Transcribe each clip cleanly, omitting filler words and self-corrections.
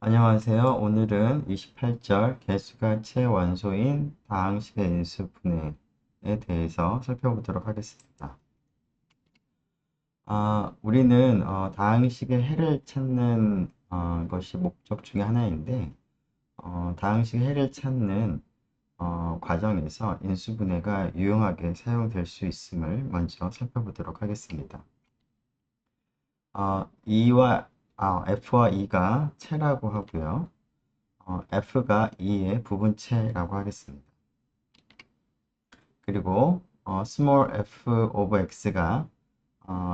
안녕하세요. 오늘은 28절 개수가 최원소인 다항식의 인수분해에 대해서 살펴보도록 하겠습니다. 우리는 다항식의 해를 찾는 것이 목적 중에 하나인데 다항식의 해를 찾는 과정에서 인수분해가 유용하게 사용될 수 있음을 먼저 살펴보도록 하겠습니다. F와 E가 채라고 하고요. F가 2의 부분체라고 하겠습니다. 그리고 small f of x가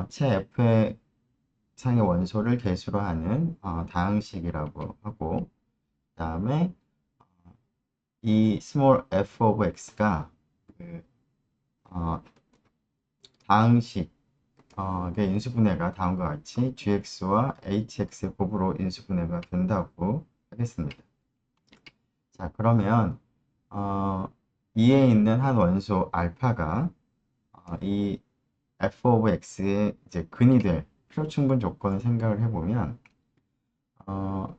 채 f의 상의 원소를 개수로 하는 다항식이라고 하고, 그 다음에 이 small f of x가 그, 어, 다항식 인수분해가 다음과 같이 gx와 hx의 곱으로 인수분해가 된다고 하겠습니다. 자, 그러면 어, 2에 있는 한 원소 알파가 이 f of x의 이제 근이 될 필요충분 조건을 생각을 해보면 어,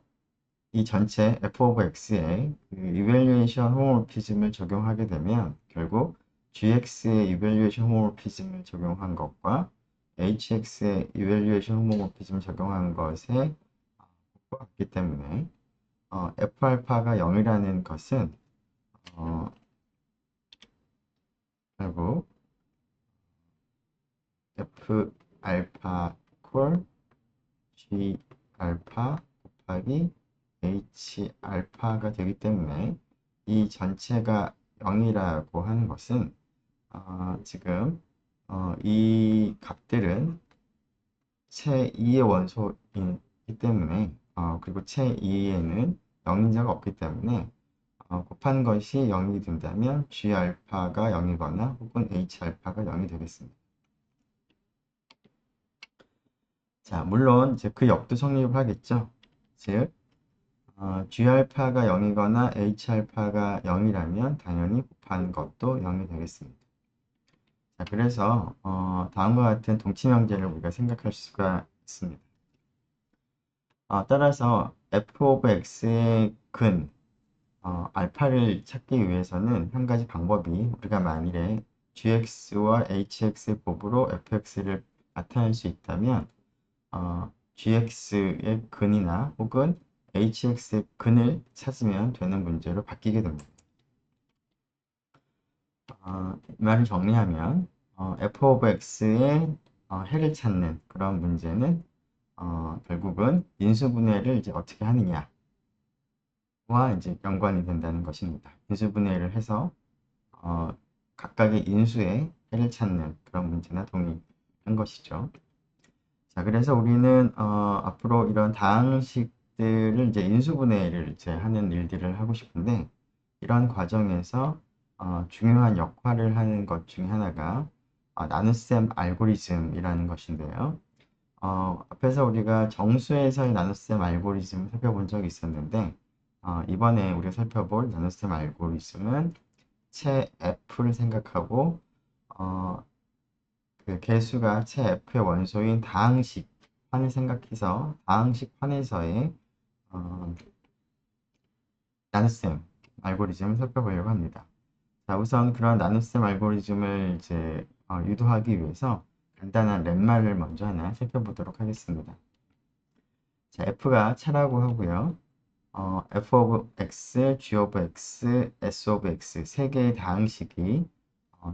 이 전체 f of x의 그 이밸류에이션 호모모피즘을 적용하게 되면 결국 gx의 이밸류에이션 호모모피즘을 적용한 것과 hx의 이밸류에이션 호모모피즘을 적용한 것에 같기 때문에 f 알파가 0이라는 것은 어, 결국 f 알파 콜 g 알파 곱하기 h 알파가 되기 때문에 이 전체가 0이라고 하는 것은 지금 이 값들은 채 2의 원소이기 때문에 그리고 채 2에는 0인자가 없기 때문에 곱한 것이 0이 된다면 g 알파가 0이거나 혹은 h 알파가 0이 되겠습니다. 자, 물론 이제 그 역도 성립을 하겠죠. 즉, G알파가 0이거나 H알파가 0이라면 당연히 곱한 것도 0이 되겠습니다. 자, 그래서 다음과 같은 동치명제를 우리가 생각할 수가 있습니다. 따라서 f of x의 근 알파를 찾기 위해서는 한 가지 방법이 우리가 만일에 gx와 hx의 곱으로 fx를 나타낼 수 있다면 gx의 근이나 혹은 hx의 근을 찾으면 되는 문제로 바뀌게 됩니다. 이 말을 정리하면 f of x의 해를 찾는 그런 문제는 결국은 인수분해를 이제 어떻게 하느냐와 이제 연관이 된다는 것입니다. 인수분해를 해서 각각의 인수의 해를 찾는 그런 문제나 동일한 것이죠. 자, 그래서 우리는 앞으로 이런 다항식들을 이제 인수분해를 이제 하는 일들을 하고 싶은데 이런 과정에서 중요한 역할을 하는 것 중에 하나가 나눗셈 알고리즘이라는 것인데요. 앞에서 우리가 정수에서의 나눗셈 알고리즘을 살펴본 적이 있었는데 이번에 우리가 살펴볼 나눗셈 알고리즘은 채 F를 생각하고 어, 그 개수가 채 F의 원소인 다항식 판을 생각해서 다항식 판에서의 나눗셈 알고리즘을 살펴보려고 합니다. 자, 우선 그런 나눗셈 알고리즘을 이제 유도하기 위해서 간단한 렛말을 먼저 하나 살펴보도록 하겠습니다. 자, F가 차라고 하고요. F of X, G of X, S of X 세 개의 다항식이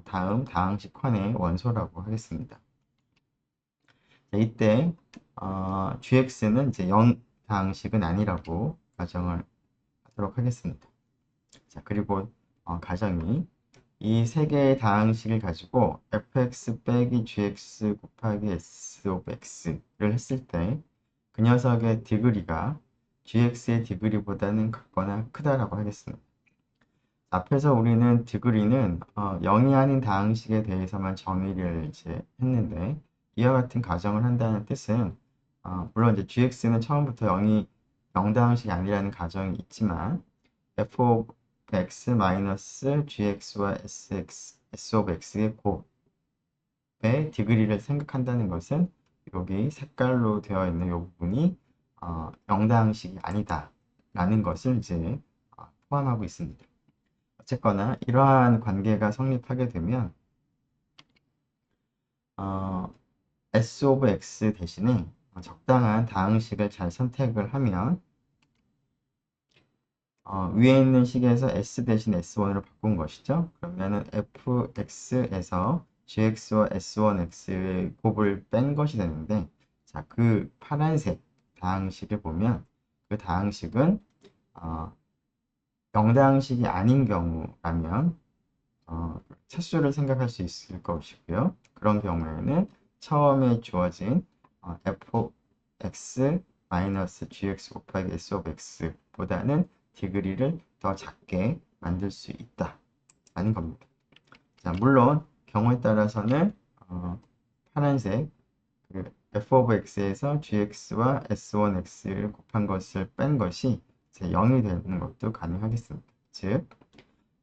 다음 다항식환의 원소라고 하겠습니다. 자, 이때 gx는 이제 0 다항식은 아니라고 가정을 하도록 하겠습니다. 자, 그리고 가정이 이 세 개의 다항식을 가지고 fx 빼기 gx 곱하기 s of x를 했을 때 그 녀석의 디그리가 gx의 디그리보다는 같거나 크다라고 하겠습니다. 앞에서 우리는 디그리는 0이 아닌 다항식에 대해서만 정의를 이제 했는데 이와 같은 가정을 한다는 뜻은 물론 이제 gx는 처음부터 0 다항식이 아니라는 가정이 있지만 f of x 마이너스 gx와 s of x의 곱의 디그리를 생각한다는 것은 여기 색깔로 되어 있는 이 부분이 0 다항식이 아니다 라는 것을 이제 포함하고 있습니다. 어쨌거나 이러한 관계가 성립하게 되면 S 오브 X 대신에 적당한 다항식을 잘 선택을 하면 위에 있는 식에서 S 대신 S1으로 바꾼 것이죠. 그러면은 fx에서 gx와 s1x의 곱을 뺀 것이 되는데, 자, 그 파란색 다항식을 보면 그 다항식은 영다항식이 아닌 경우라면 차수를 생각할 수 있을 것이고요. 그런 경우에는 처음에 주어진 fx-gx 곱하기 s of x보다는 디그리를 더 작게 만들 수 있다라는 겁니다. 자, 물론 경우에 따라서는 파란색 그 f of x에서 gx와 s1x를 곱한 것을 뺀 것이 0이 되는 것도 가능하겠습니다. 즉,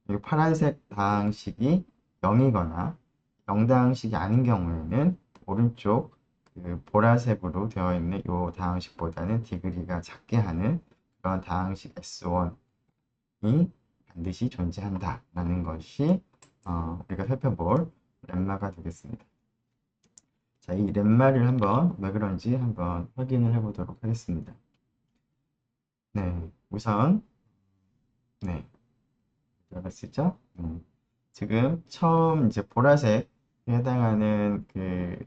이 파란색 다항식이 0이거나 0다항식이 아닌 경우에는 오른쪽 그 보라색으로 되어 있는 이 다항식보다는 디그리가 작게 하는 그런 다항식 S1이 반드시 존재한다라는 것이 우리가 살펴볼 렘마가 되겠습니다. 자, 이 렘마를 한번 왜 그런지 한번 확인을 해보도록 하겠습니다. 네, 우선 네, 들어갔었죠? 지금 처음 이제 보라색에 해당하는 그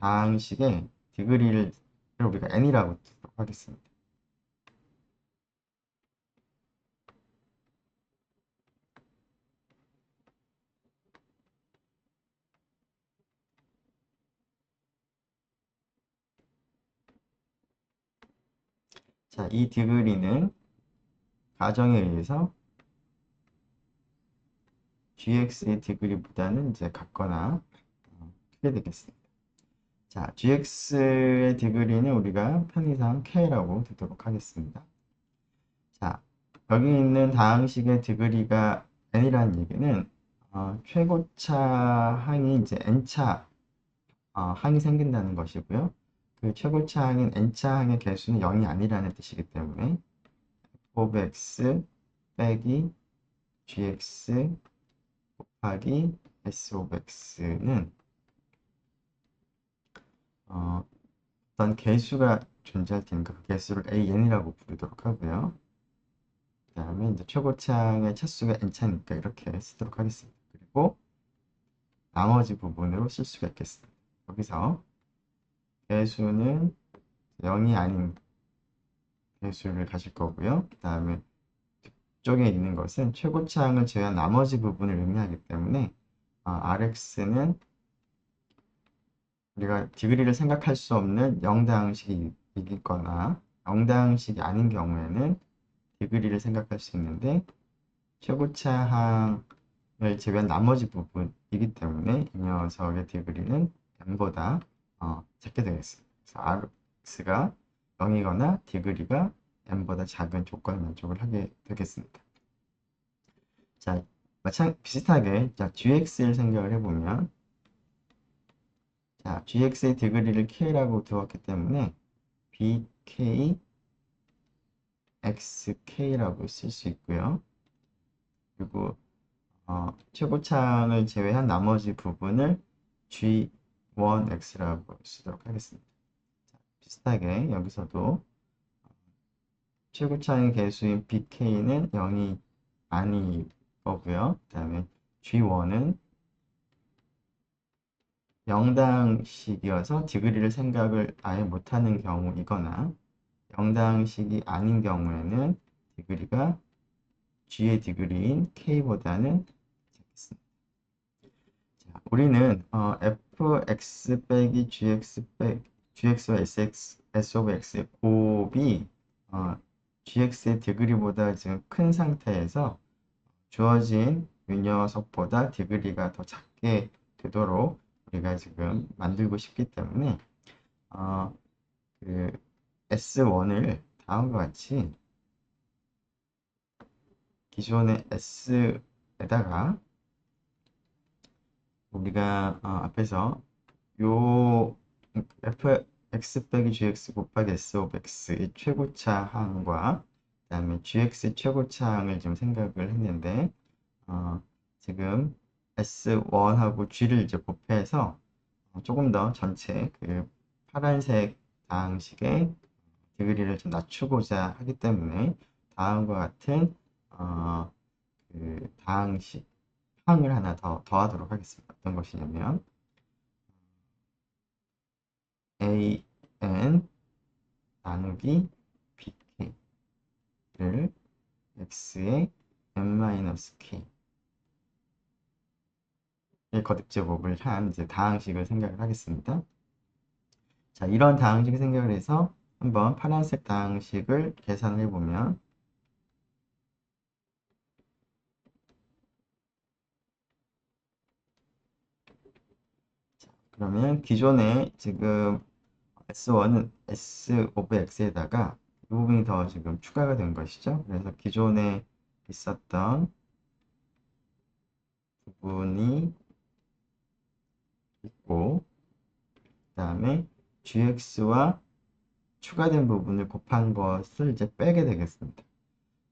다항식의 디그리를 우리가 n이라고 쓰도록 하겠습니다. 자, 이 디그리는 가정에 의해서 gx의 디그리보다는 이제 같거나 크게 되겠습니다. 자, gx의 디그리는 우리가 편의상 k라고 두도록 하겠습니다. 자, 여기 있는 다항식의 디그리가 n이라는 얘기는 최고차 항이 이제 n차 항이 생긴다는 것이고요. 그 최고차 항인 n차 항의 개수는 0이 아니라는 뜻이기 때문에 f x 빼기 gx 곱하기 s of x는 어떤 개수가 존재할 테니까 그 개수를 an이라고 부르도록 하고요. 그 다음에 이제 최고차항의 차수가 n차니까 이렇게 쓰도록 하겠습니다. 그리고 나머지 부분으로 쓸 수가 있겠습니다. 여기서 개수는 0이 아닌 개수를 가질 거고요. 그 다음에 뒤쪽에 있는 것은 최고차항을 제외한 나머지 부분을 의미하기 때문에 Rx는 우리가 디그리를 생각할 수 없는 0다항식이거나 0다항식이 아닌 경우에는 디그리를 생각할 수 있는데 최고차항을 제외한 나머지 부분이기 때문에 이 녀석의 디그리는 n보다 작게 되겠습니다. 그래서 Rx가 0이거나 디그리가 n보다 작은 조건을 만족을 하게 되겠습니다. 자, 비슷하게 자, gx를 생각을 해보면 자, gx의 디그리를 k라고 두었기 때문에 bk xk라고 쓸 수 있고요. 그리고 최고차항을 제외한 나머지 부분을 g1x라고 쓰도록 하겠습니다. 자, 비슷하게 여기서도 최고차항의 개수인 bk는 0이 아닌 거고요. 그 다음에 g1은 0다항식이어서 디그리를 생각을 아예 못하는 경우이거나 0다항식이 아닌 경우에는 디그리가 g의 디그리인 k보다는 작겠습니다. 자, 우리는 fx 빼기 gx와 s of x의 곱이 gx의 디그리보다 지금 큰 상태에서 주어진 이 녀석보다 디그리가 더 작게 되도록 우리가 지금 만들고 싶기 때문에 그 S1을 다음과 같이 기존의 S에다가 우리가 앞에서 요 fx 빼기 gx 곱하기 s of x의 최고차 항과 다음에 gx 최고차항을 좀 생각을 했는데, 지금 S1하고 G를 이제 곱해서 조금 더 전체 그 파란색 다항식의 디그리를 좀 낮추고자 하기 때문에 다음과 같은 어, 그 다항식 항을 하나 더 더하도록 하겠습니다. 어떤 것이냐면 an 나누기 bk를 x의 n-k 의 거듭제곱을 한 이제 다항식을 생각을 하겠습니다. 자, 이런 다항식을 생각을 해서 한번 파란색 다항식을 계산을 해보면, 자, 그러면 기존에 지금 S1은 S 오브 X에다가 이 부분이 더 지금 추가가 된 것이죠. 그래서 기존에 있었던 부분이 있고, 그 다음에 GX와 추가된 부분을 곱한 것을 이제 빼게 되겠습니다.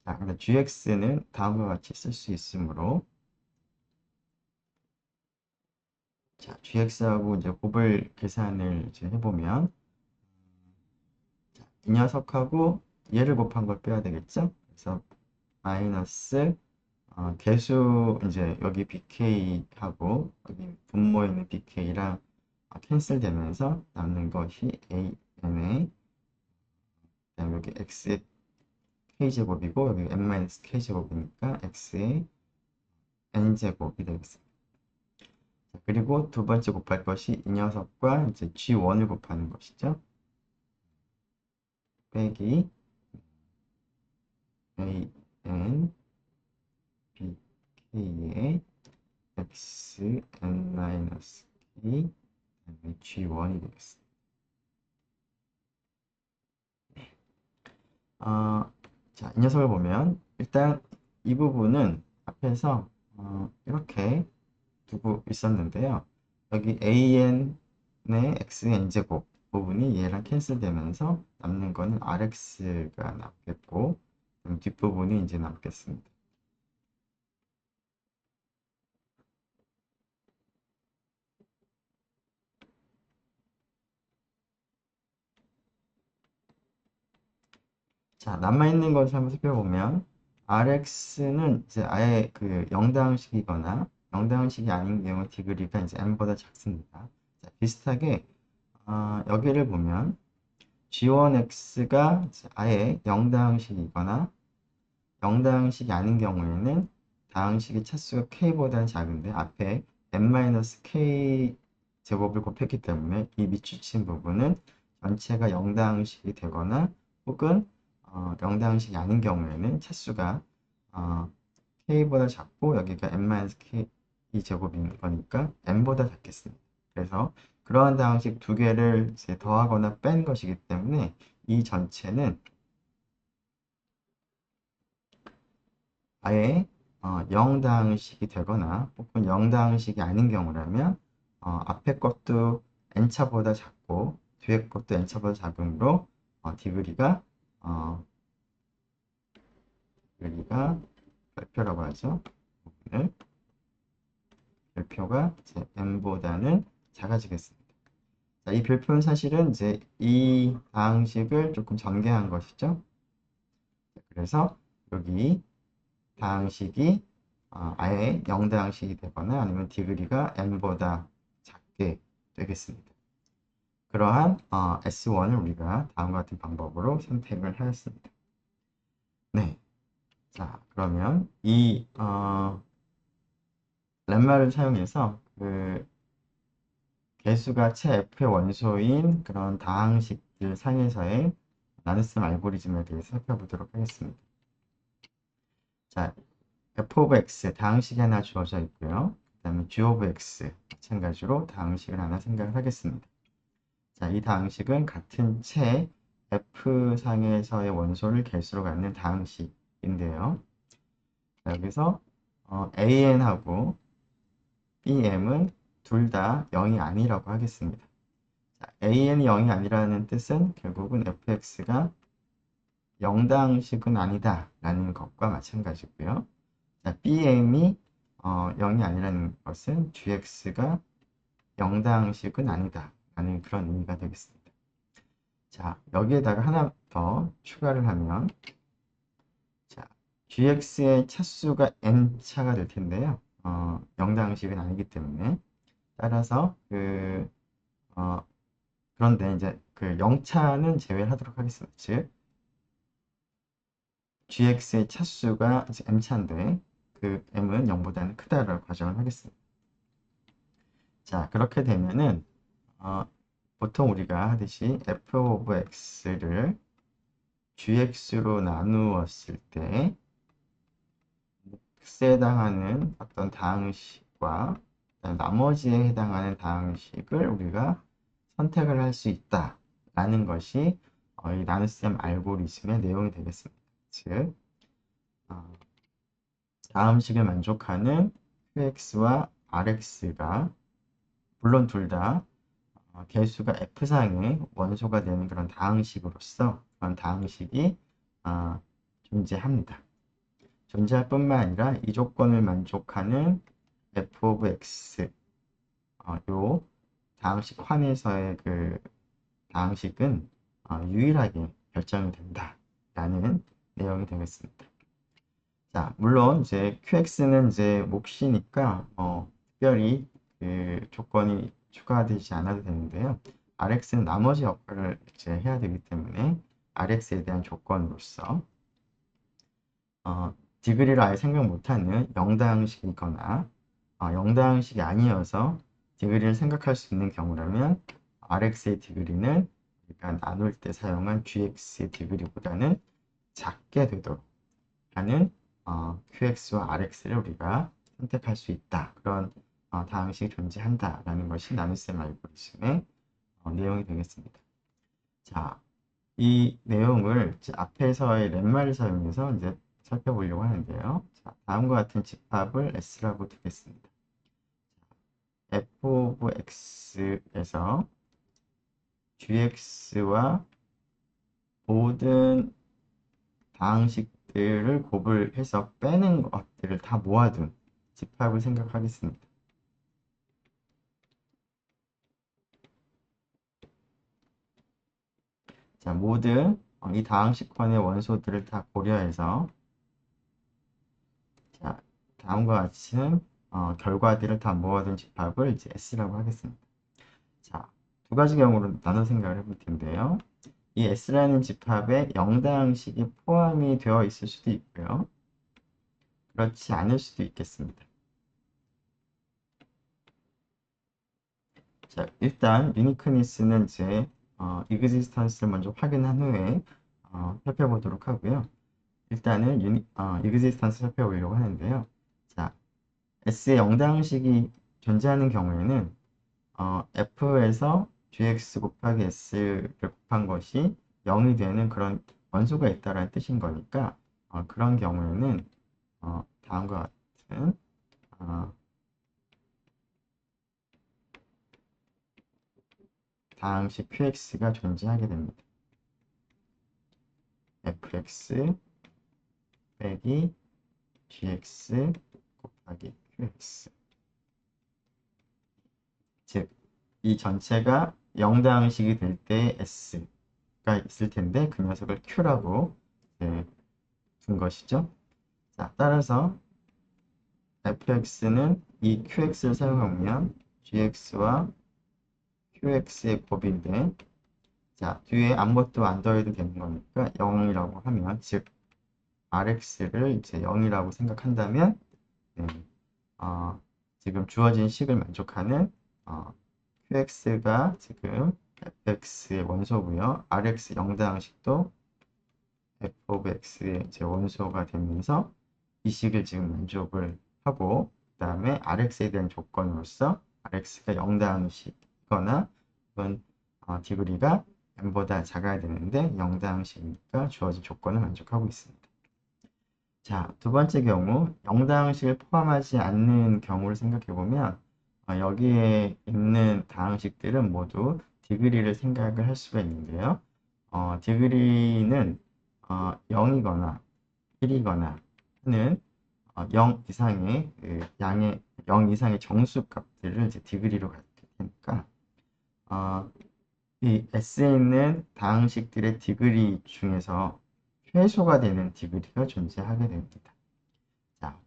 자, 근데 GX는 다음과 같이 쓸 수 있으므로, 자, GX하고 이제 곱을 계산을 이제 해보면, 자, 이 녀석하고 얘를 곱한 걸 빼야 되겠죠? 그래서 마이너스 개수 이제 여기 BK하고 여기 분모에 있는 BK랑 캔슬 되면서 남는 것이 AN에 그다음 여기 X의 K제곱이고 여기 N-K제곱이니까 X의 N제곱이 되겠습니다. 자, 그리고 두 번째 곱할 것이 이 녀석과 이제 G1을 곱하는 것이죠. 빼기 AN BK의 XN-K G1이 되겠습니다. 자, 이 녀석을 보면 일단 이 부분은 앞에서 이렇게 두고 있었는데요. 여기 an의 xn제곱 부분이 얘랑 캔슬되면서 남는 거는 rx가 남겠고 뒷부분이 이제 남겠습니다. 자, 남아있는 것을 한번 살펴보면 Rx는 이제 아예 그 영다항식이거나 영다항식이 아닌 경우 디그리가 이제 n보다 작습니다. 자, 비슷하게 여기를 보면 G1x가 아예 영다항식이거나 영다항식이 아닌 경우에는 다항식의 차수가 k보다는 작은데 앞에 n-k 제곱을 곱했기 때문에 이 밑줄친 부분은 전체가 영다항식이 되거나 혹은 영다항식이 아닌 경우에는 차수가 k보다 작고 여기가 n-k 이 제곱인 거니까 n보다 작겠습니다. 그래서 그러한 다항식 두 개를 이제 더하거나 뺀 것이기 때문에 이 전체는 아예 0다항식이 되거나 혹은 0다항식이 아닌 경우라면 앞에 것도 n차보다 작고 뒤에 것도 n차보다 작으므로 디그리가 별표라고 하죠. 부분을 별표가 이제 n보다는 작아지겠습니다. 자, 이 별표는 사실은 이제 이 다항식을 조금 전개한 것이죠. 그래서 여기 다항식이 아예 0다항식이 되거나 아니면 디그리가 n보다 작게 되겠습니다. 그러한 S1을 우리가 다음과 같은 방법으로 선택을 하였습니다. 네. 자, 그러면 이 렘마를 사용해서 그 개수가 체 F의 원소인 그런 다항식들 상에서의 나눗셈 알고리즘에 대해서 살펴보도록 하겠습니다. 자, f of x 다항식이 하나 주어져 있고요. 그 다음에 g of x 마찬가지로 다항식을 하나 생각을 하겠습니다. 자, 이 다항식은 같은 체 F상에서의 원소를 개수로 갖는 다항식인데요. 자, 여기서 AN하고 BM은 둘 다 0이 아니라고 하겠습니다. 자, AN이 0이 아니라는 뜻은 결국은 FX가 0다항식은 아니다 라는 것과 마찬가지고요. 자, BM이 0이 아니라는 것은 GX가 0다항식은 아니다 라는 그런 의미가 되겠습니다. 자, 여기에다가 하나 더 추가를 하면, 자, GX의 차수가 n차가 될 텐데요. 0다항식은 아니기 때문에, 따라서 그런데 이제 그 0차는 제외하도록 하겠습니다. 즉, GX의 차수가 이제 m차인데, 그 m은 0보다는 크다라고 가정을 하겠습니다. 자, 그렇게 되면은, 어, 보통 우리가 하듯이 f of x를 gx로 나누었을 때, x에 해당하는 어떤 다항식과 나머지에 해당하는 다항식을 우리가 선택을 할 수 있다라는 것이 이 나눗셈 알고리즘의 내용이 되겠습니다. 즉, 어, 다음식을 만족하는 qx와 rx가 물론 둘 다 개수가 f상의 원소가 되는 그런 다항식으로서 그런 다항식이 어, 존재합니다. 존재할 뿐만 아니라 이 조건을 만족하는 f of x 요 다항식 환에서의 그 다항식은 유일하게 결정이 된다라는 내용이 되겠습니다. 자, 물론 이제 QX는 이제 몫이니까 특별히 그 조건이 추가되지 않아도 되는데요. RX는 나머지 역할을 이제 해야 되기 때문에 RX에 대한 조건으로서 디그리를 아예 생각 못하는 0다항식이거나 0다항식이 아니어서 디그리를 생각할 수 있는 경우라면 RX의 디그리는 우리가 나눌 때 사용한 GX의 디그리보다는 작게 되도록 하는 QX와 RX를 우리가 선택할 수 있다. 그런 다항식이 존재한다라는 것이 나눗셈 알고리즘의 내용이 되겠습니다. 자, 이 내용을 이제 앞에서의 렛말을 사용해서 이제 살펴보려고 하는데요. 자, 다음과 같은 집합을 S라고 두겠습니다. f of x에서 gx와 모든 다항식들을 곱을해서 빼는 것들을 다 모아둔 집합을 생각하겠습니다. 자, 모든 이 다항식환의 원소들을 다 고려해서 자, 다음과 같은 결과들을 다 모아둔 집합을 이제 S라고 하겠습니다. 자, 두 가지 경우로 나눠 생각을 해볼 텐데요. 이 S라는 집합에 0다항식이 포함이 되어 있을 수도 있고요. 그렇지 않을 수도 있겠습니다. 자, 일단 유니크니스는 이제 existence를 먼저 확인한 후에 살펴보도록 하고요. 일단은 existence 살펴보려고 하는데요. 자, S의 0다항식이 존재하는 경우에는 F에서 gx 곱하기 s를 곱한 것이 0이 되는 그런 원소가 있다는 뜻인 거니까 그런 경우에는 다음과 같은 다항식 qx가 존재하게 됩니다. fx 빼기 gx 곱하기 qx 즉, 이 전체가 0다항식이 될 때 s가 있을 텐데 그 녀석을 q라고 둔 것이죠. 자, 따라서 fx는 이 qx를 사용하면 gx와 qx의 곱인데 자, 뒤에 아무것도 안 더해도 되는 거니까 0이라고 하면 즉 rx를 이제 0이라고 생각한다면 네, 지금 주어진 식을 만족하는 qx가 지금 fx의 원소고요. rx 0다항식도 f of x의 제 원소가 되면서 이 식을 지금 만족을 하고 그 다음에 rx에 대한 조건으로서 rx가 0다항식이거나 혹은 디그리가 m보다 작아야 되는데 0다항식이니까 주어진 조건을 만족하고 있습니다. 자, 두 번째 경우 0다항식을 포함하지 않는 경우를 생각해 보면 여기에 있는 다항식들은 모두 디그리를 생각을 할 수가 있는데요. 디그리는 0이거나 1이거나 하는 0 이상의 그 양의 0 이상의 정수 값들을 이제 디그리로 가질 테니까 이 S에 있는 다항식들의 디그리 중에서 최소가 되는 디그리가 존재하게 됩니다. 자,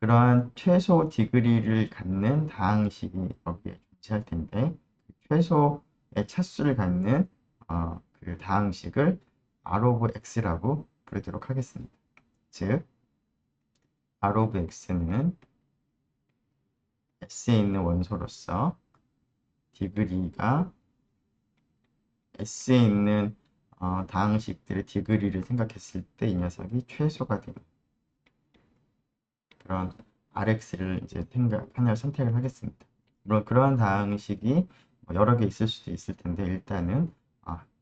그러한 최소 디그리를 갖는 다항식이 여기에 존재할 텐데 그 최소의 차수를 갖는 그 다항식을 R of X라고 부르도록 하겠습니다. 즉, R of X는 S에 있는 원소로서 디그리가 S에 있는 다항식들의 디그리를 생각했을 때 이 녀석이 최소가 되는 그런 RX를 이제 하나를 선택을 하겠습니다. 물론 그러한 다항식이 여러 개 있을 수도 있을 텐데 일단은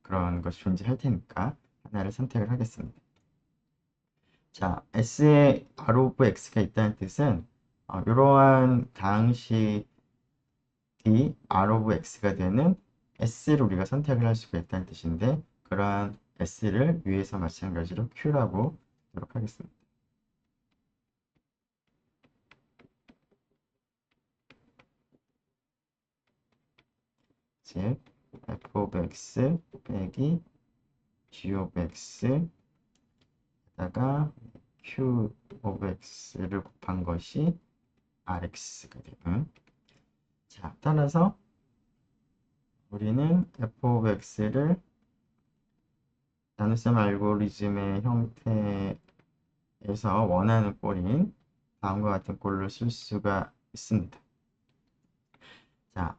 그런 것이 존재할 테니까 하나를 선택을 하겠습니다. 자, S에 R of X가 있다는 뜻은 이러한 다항식이 R of X가 되는 S를 우리가 선택을 할 수가 있다는 뜻인데 그러한 S를 위에서 마찬가지로 Q라고 하도록 하겠습니다. 즉 f of x 빼기 g of x에다가 q of x를 곱한 것이 rx가 되는. 자, 따라서 우리는 f of x를 나눗셈 알고리즘의 형태에서 원하는 꼴인 다음과 같은 꼴로 쓸 수가 있습니다. 자,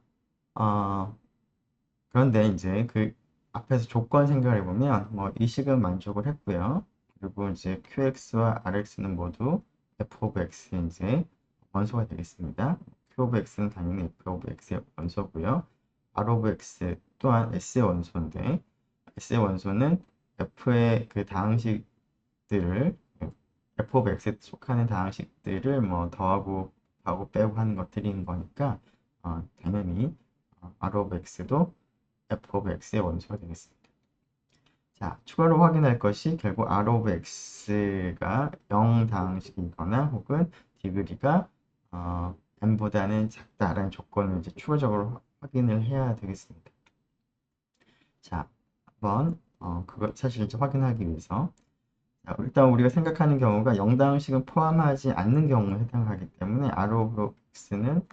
그런데 이제 그 앞에서 조건 생각을 해보면 이 식은 만족을 했고요. 그리고 이제 QX와 RX는 모두 F of X의 이제 원소가 되겠습니다. Q of X는 당연히 F of X의 원소고요. R of X 또한 S의 원소인데 S의 원소는 F의 그 다항식들을 F of X에 속하는 다항식들을 더하고 빼고 하는 것들인 거니까 당연히 R of X도 F of X의 원소가 되겠습니다. 자, 추가로 확인할 것이 결국 R of X가 0 다항식이거나 혹은 디그리가 n보다는 작다라는 조건을 이제 추가적으로 확인을 해야 되겠습니다. 자, 한번 그걸 사실 이제 확인하기 위해서 자, 일단 우리가 생각하는 경우가 0 다항식은 포함하지 않는 경우에 해당하기 때문에 R of X는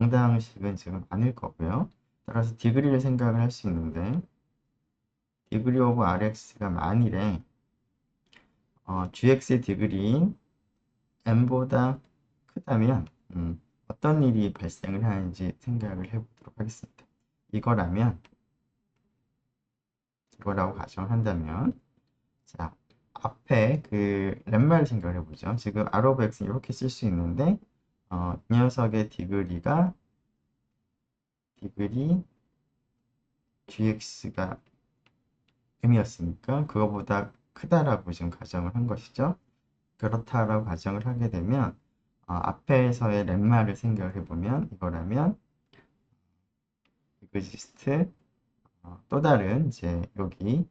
0 다항식은 지금 아닐 거고요. 따라서 디그리를 생각을 할 수 있는데 디그리 오브 RX가 만일에 GX의 디그리인 n보다 크다면 어떤 일이 발생을 하는지 생각을 해보도록 하겠습니다. 이거라고 가정을 한다면 자, 앞에 그 렛마를 생각을 해보죠. 지금 R of X는 이렇게 쓸 수 있는데 이 녀석의 디그리 GX가 m이었으니까 그거보다 크다라고 지금 가정을 한 것이죠. 그렇다라고 가정을 하게 되면 앞에서의 렛마를 생각을 해보면 이거라면 exist 또 다른 이제 여기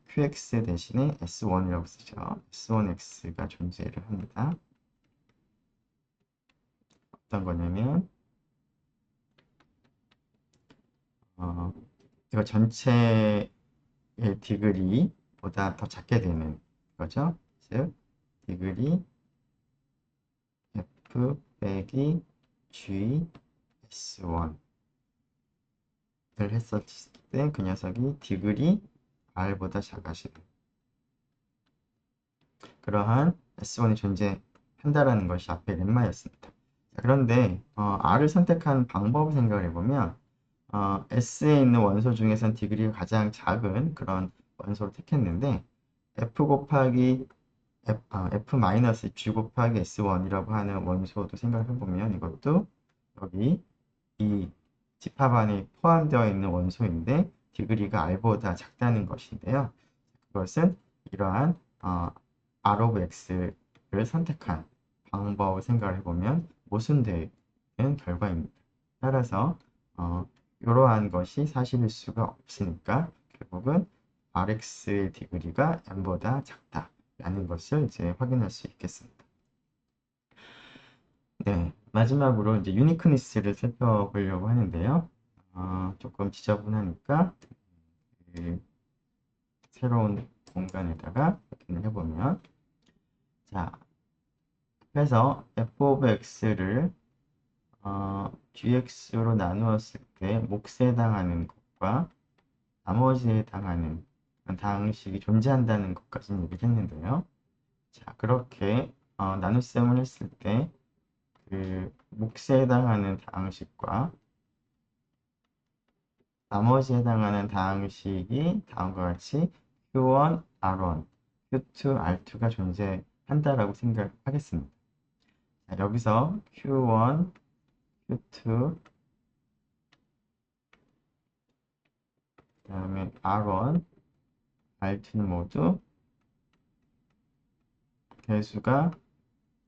qx 대신에 s1이라고 쓰죠. s1x가 존재를 합니다. 어떤 거냐면 이거 전체의 디그리보다 더 작게 되는 거죠. 즉 디그리 f 빼기 g s1을 했었을 때 그 녀석이 디그리 r보다 작아지는 그러한 S1이 존재한다라는 것이 앞에 렛마였습니다. 그런데 R을 선택한 방법을 생각을 해보면 S에 있는 원소 중에선 디그리가 가장 작은 그런 원소를 택했는데 F 곱하기 F-G 곱하기 S1이라고 하는 원소도 생각을 해보면 이것도 여기 이 집합 안에 포함되어 있는 원소인데 디그리가 R보다 작다는 것인데요. 그것은 이러한 R of X를 선택한 방법을 생각을 해보면 모순되는 결과입니다. 따라서 이러한 것이 사실일 수가 없으니까 결국은 Rx의 디그리가 m보다 작다라는 것을 이제 확인할 수 있겠습니다. 네, 마지막으로 이제 유니크니스를 살펴보려고 하는데요. 조금 지저분하니까 그 새로운 공간에다가 확인을 해보면, 자, 그래서 f of x를 gx로 나누었을 때 몫에 해당하는 것과 나머지에 해당하는 다항식이 존재한다는 것까지는 얘기를 했는데요. 자, 그렇게 나눗셈을 했을 때 그 몫에 해당하는 다항식과 나머지에 해당하는 다항식이 다음과 같이 Q1, R1, Q2, R2가 존재한다라고 생각하겠습니다. 자, 여기서 Q1, Q2, 그 다음에 R1, R2는 모두 개수가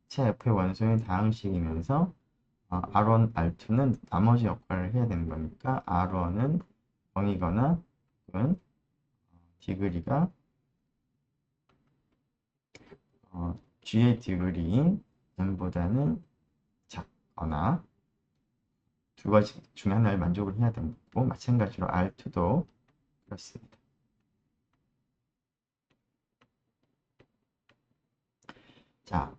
체 F의 원소인 다항식이면서 R1, R2는 나머지 역할을 해야 되는 거니까 R1은 0이거나 혹은 디그리가 G의 디그리인 m보다는 작거나 두 가지 중에 하나를 만족을 해야 되는 거고, 마찬가지로 R2도 그렇습니다. 자,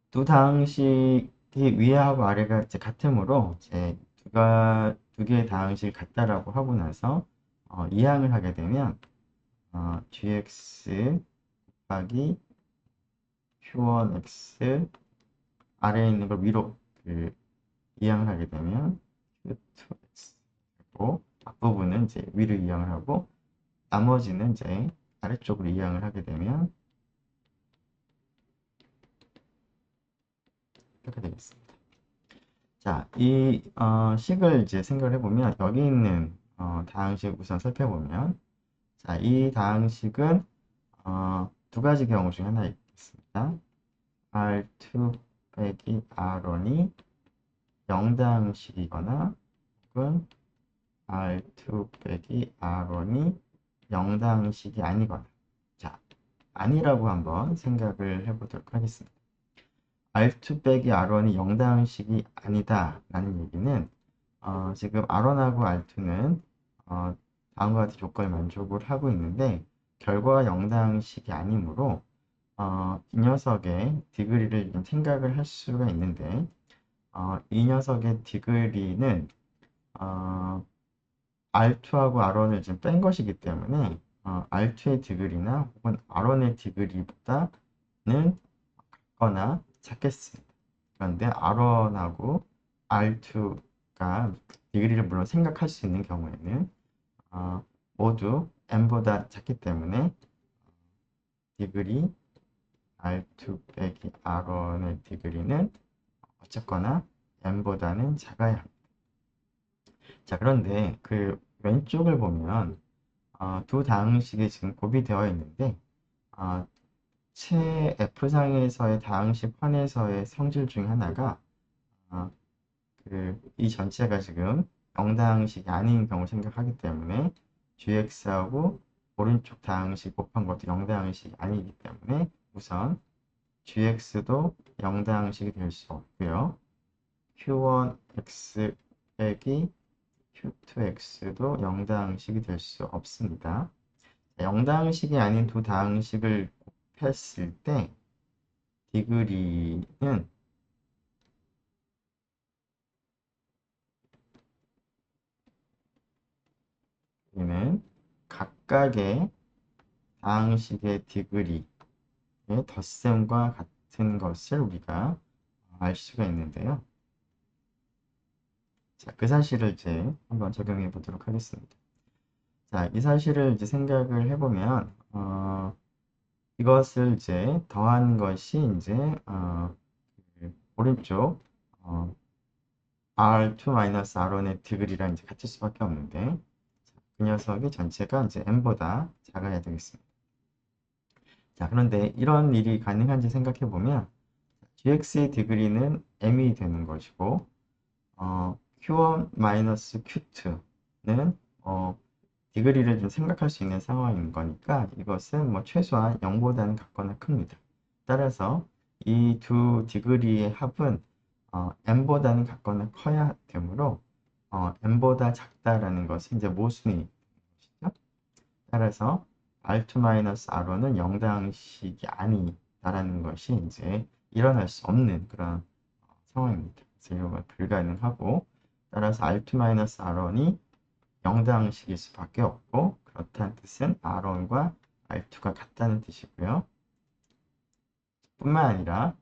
두 다항식이 위하고 아래가 이제 같으므로 이제 두 개의 다항식이 같다라고 하고 나서 이항을 하게 되면 gx 곱하기 q1x 아래에 있는 걸 위로 이항을 하게 되면 q2x고, 앞부분은 이제 위로 이항을 하고 나머지는 이제 아래쪽으로 이항을 하게 되면 이렇게 되겠습니다. 자, 이 식을 이제 생각을 해보면 여기 있는 다항식 우선 살펴보면, 자, 이 다항식은 두 가지 경우 중에 하나 있겠습니다. R2 빼기 R1이 0다항식이거나 혹은 R2 빼기 R1이 0다항식이 아니거나. 자, 아니라고 한번 생각을 해보도록 하겠습니다. R2 빼기 R1이 0다항식이 아니다 라는 얘기는 지금 R1하고 R2는 다음과 같은 조건을 만족을 하고 있는데 결과가 0다항식이 아니므로 이 녀석의 디그리를 좀 생각을 할 수가 있는데, 이 녀석의 디그리는 R2하고 R1을 지금 뺀 것이기 때문에 R2의 디그리나 혹은 R1의 디그리보다는 작거나 작겠습니다. 그런데 R1하고 R2가 디그리를 물론 생각할 수 있는 경우에는 모두 m보다 작기 때문에 디그리 R2 빼기 R1의 디그리는 어쨌거나 m보다는 작아야 합니다. 자, 그런데 그 왼쪽을 보면 두 다항식이 지금 곱이되어 있는데 체 F상에서의 다항식 환에서의 성질 중 하나가 이 전체가 지금 0다항식이 아닌 경우 생각하기 때문에 gx하고 오른쪽 다항식 곱한 것도 0다항식이 아니기 때문에 우선 gx도 0다항식이 될 수 없고요. q1x 빼기 q2x도 0다항식이 될 수 없습니다. 0다항식이 아닌 두 다항식을 곱했을 때 디그리는 각각의 다항식의 디그리의 덧셈과 같은 것을 우리가 알 수가 있는데요. 자, 그 사실을 이제 한번 적용해 보도록 하겠습니다. 자, 이 사실을 이제 생각을 해보면, 이것을 이제 더한 것이 이제, 오른쪽, R2-R1의 디그리랑 이제 같을 수밖에 없는데, 그 녀석이 전체가 이제 m보다 작아야 되겠습니다. 자, 그런데 이런 일이 가능한지 생각해 보면 gx의 디그리는 m이 되는 것이고 q1-q2는 디그리를 좀 생각할 수 있는 상황인 거니까 이것은 뭐 최소한 0보다는 같거나 큽니다. 따라서 이 두 디그리의 합은 n보다는 같거나 커야 되므로 n보다 작다라는 것은 이제 모순이 것이죠. 따라서 R2-R1은 0당식이 아니다라는 것이 이제 일어날 수 없는 그런 상황입니다. 그래서 이런 건 불가능하고 따라서 R2-R1이 0당식일 수밖에 없고 그렇다는 뜻은 R1과 R2가 같다는 뜻이고요. 뿐만 아니라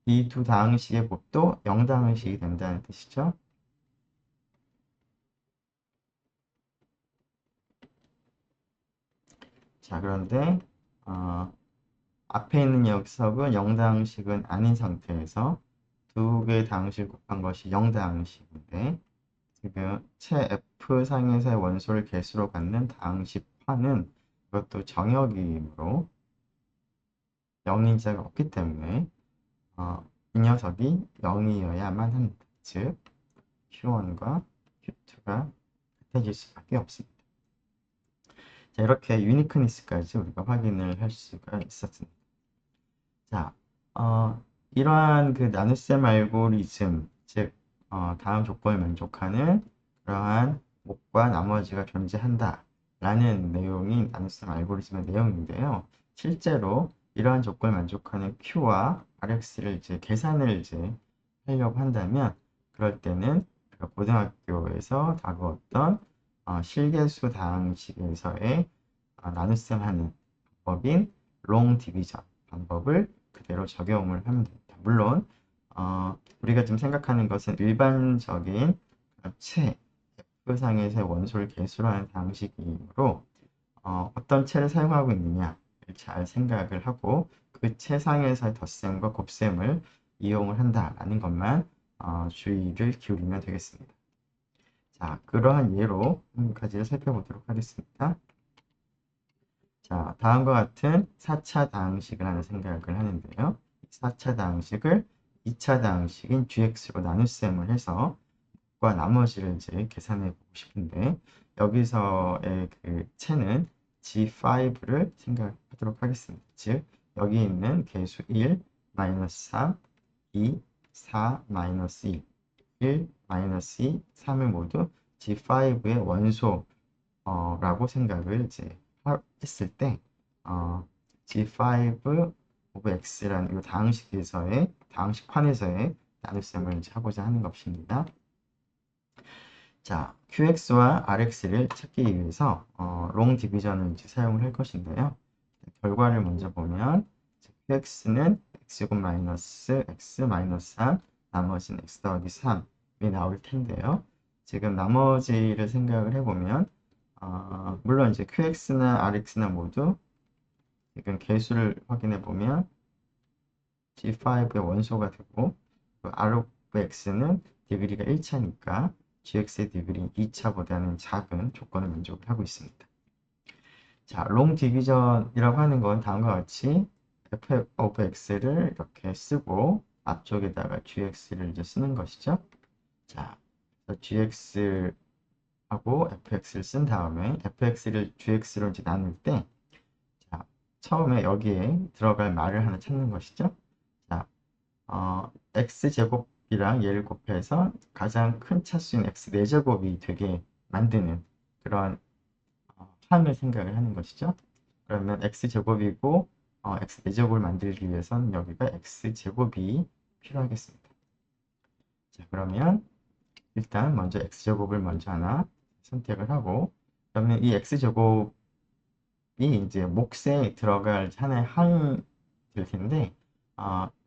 이 두 다항식의 곱도 0다항식이 된다는 뜻이죠. 자, 그런데 앞에 있는 녀석은 0다항식은 아닌 상태에서 두 개의 다항식을 곱한 것이 0다항식인데 지금 채 F상에서의 원소를 개수로 갖는 다항식화는 이것도 정역이므로 0인자가 없기 때문에 이 녀석이 0이어야만 합니다. 즉 Q1과 Q2가 같아질 수밖에 없습니다. 자, 이렇게 유니크니스까지 우리가 확인을 할 수가 있었습니다. 자, 이러한 그 나눗셈 알고리즘, 즉 다음 조건을 만족하는 그러한 목과 나머지가 존재한다 라는 내용이 나눗셈 알고리즘의 내용인데요. 실제로 이러한 조건을 만족하는 Q와 RX를 이제 계산을 이제 하려고 한다면 그럴 때는 고등학교에서 다루었던 실계수 다항식에서의 나눗셈 하는 방법인 롱 디비전 방법을 그대로 적용을 하면 됩니다. 물론 우리가 지금 생각하는 것은 일반적인 채 F상에서의 원소를 개수로 하는 방식이므로 어떤 채를 사용하고 있느냐를 잘 생각을 하고 그 채상에서의 덧셈과 곱셈을 이용을 한다라는 것만 주의를 기울이면 되겠습니다. 자, 그러한 예로 한 가지를 살펴보도록 하겠습니다. 자, 다음과 같은 4차 다항식을 하나 생각을 하는데요. 4차 다항식을 2차 다항식인 gx로 나눗셈을 해서 과 나머지를 이제 계산해 보고 싶은데 여기서의 그 채는 G5를 생각하도록 하겠습니다. 즉 여기 있는 개수 1, 마이너스 3, 2, 4, 마이너스 2, 1, 마이너스 2, 3을 모두 G5의 원소라고 생각을 이제 했을 때 G5 of X라는 이 다항식에서의 다항식판에서의 나눗셈을 이제 하고자 하는 것입니다. 자, QX와 RX를 찾기 위해서 롱 디비전을 이제 사용을 할 것인데요. 결과를 먼저 보면 QX는 X제곱 마이너스 X 마이너스 3 나머지는 X 더하기 3이 나올 텐데요. 지금 나머지를 생각을 해보면 물론 이제 QX나 RX나 모두 지금 개수를 확인해 보면 G5의 원소가 되고 RX는 디그리가 1차니까 GX의 디그리 2차보다는 작은 조건을 만족을 하고 있습니다. 자, 롱 디비전이라고 하는 건 다음과 같이 f of x를 이렇게 쓰고 앞쪽에다가 gx를 이제 쓰는 것이죠. 자, gx하고 fx를 쓴 다음에 fx를 gx로 이제 나눌 때 자, 처음에 여기에 들어갈 말을 하나 찾는 것이죠. 자, x제곱이랑 얘를 곱해서 가장 큰 차수인 x 4제곱이 되게 만드는 그런 함을 생각을 하는 것이죠. 그러면 x제곱이고 x 4제곱을 만들기 위해서는 여기가 x제곱이 필요하겠습니다. 자, 그러면 일단 먼저 x제곱을 먼저 하나 선택을 하고 그러면 이 x제곱이 이제 몫에 들어갈 하나의 항이 될 텐데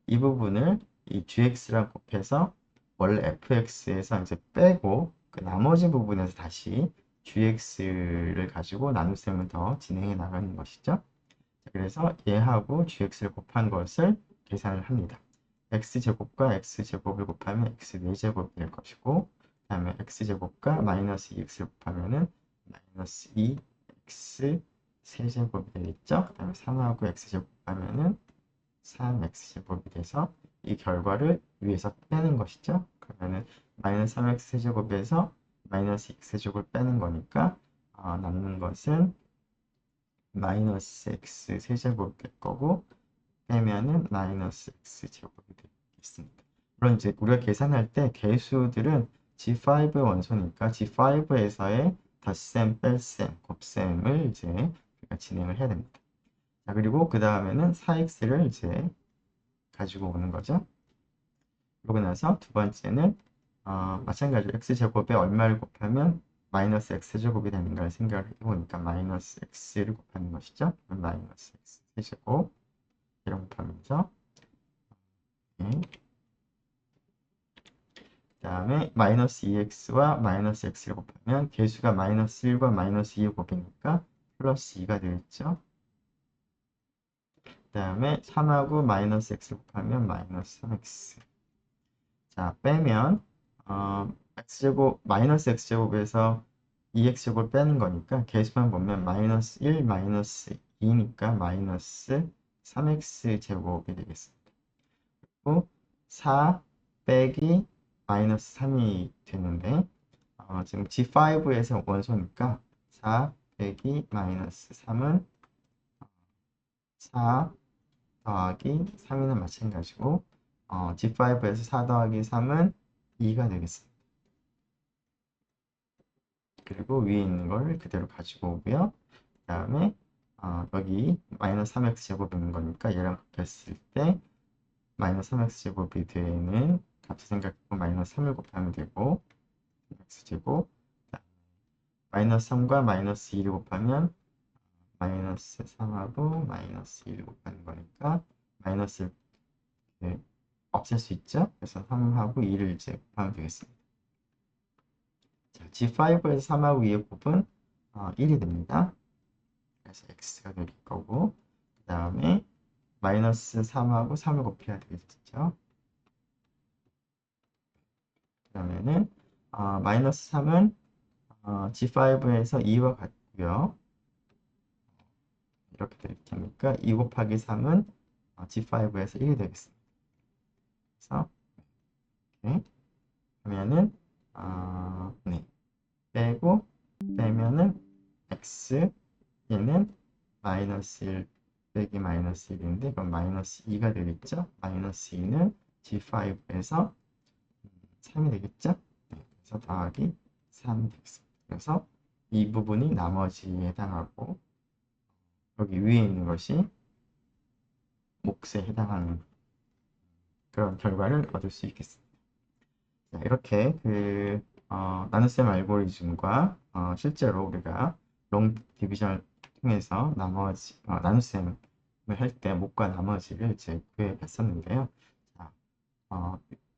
이 부분을 이 gx랑 곱해서 원래 fx에서 이제 빼고 그 나머지 부분에서 다시 gx를 가지고 나눗셈을 더 진행해 나가는 것이죠. 그래서 얘하고 gx를 곱한 것을 계산을 합니다. x제곱과 x제곱을 곱하면 x 4제곱이 될 것이고 그 다음에 x제곱과 마이너스 2x를 곱하면 마이너스 2x 세제곱이 되겠죠. 그 다음에 3하고 x제곱 곱하면 3x제곱이 돼서 이 결과를 위에서 빼는 것이죠. 그러면은 마이너스 3x 세제곱에서 마이너스 x제곱을 빼는 거니까 남는 것은 마이너스 x 세제곱이 될 거고 빼면은 마이너스 x 제곱이 되겠습니다. 물론 이제 우리가 계산할 때 개수들은 G5의 원소니까 G5에서의 덧셈, 뺄셈, 곱셈을 이제 우리가 진행을 해야 됩니다. 자, 그리고 그 다음에는 4x를 이제 가지고 오는 거죠. 그러고 나서 두 번째는 마찬가지로 x제곱에 얼마를 곱하면 마이너스 x제곱이 되는가를 생각을 해보니까 마이너스 x를 곱하는 것이죠. 마이너스 x 세제곱 이런 곱하면서 그 다음에 마이너스 2x와 마이너스 x를 곱하면 개수가 마이너스 1과 마이너스 2의 곱이니까 플러스 2가 되겠죠. 그 다음에 3하고 마이너스 x를 곱하면 마이너스 3x. 자, 빼면 x제곱 마이너스 x제곱에서 2x제곱을 빼는 거니까 개수만 보면 마이너스 1, 마이너스 2니까 마이너스 3x 제곱이 되겠습니다. 그리고 4 빼기 마이너스 3이 되는데 지금 G5에서 원소니까 4 빼기 마이너스 3은 4 더하기 3이나 마찬가지고 G5에서 4 더하기 3은 2가 되겠습니다. 그리고 위에 있는 걸 그대로 가지고 오고요. 그 다음에 여기 마이너스 3x 제곱 있는 거니까 얘랑 곱했을 때 마이너스 3x 제곱이 되는 값을 생각하고 마이너스 3을 곱하면 되고 x제곱 마이너스 3과 마이너스 2를 곱하면 마이너스 3하고 마이너스 2를 곱하는 거니까 마이너스 없앨 수 있죠? 그래서 3하고 2를 이제 곱하면 되겠습니다. 자, G5에서 3하고 2의 곱은 1이 됩니다. 그래서 x가 될 거고 그 다음에 마이너스 3하고 3을 곱해야 되겠죠? 그러면은 마이너스 3은 G5에서 2와 같고요. 이렇게 될 테니까 2 곱하기 3은 G5에서 1이 되겠습니다. 그래서 이렇게 하면은 네. 빼고 빼면은 x 얘는 마이너스 1 빼기 마이너스 1인데 그럼 마이너스 2가 되겠죠? 마이너스 2는 G5에서 3이 되겠죠? 네. 그래서 더하기 3이 되겠습니다. 그래서 이 부분이 나머지에 해당하고 여기 위에 있는 것이 몫에 해당하는 그런 결과를 얻을 수 있겠습니다. 자, 이렇게 나눗셈 알고리즘과 실제로 우리가 롱 디비전을 통해서 나머지 나눗셈을 할 때 몫과 나머지를 이제 구해 봤었는데요. 자,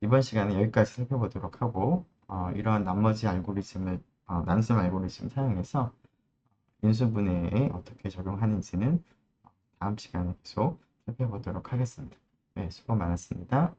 이번 시간에 여기까지 살펴보도록 하고 이러한 나머지 알고리즘을 나눗셈 알고리즘 사용해서 인수분해에 어떻게 적용하는지는 다음 시간에 계속 살펴보도록 하겠습니다. 네, 수고 많았습니다.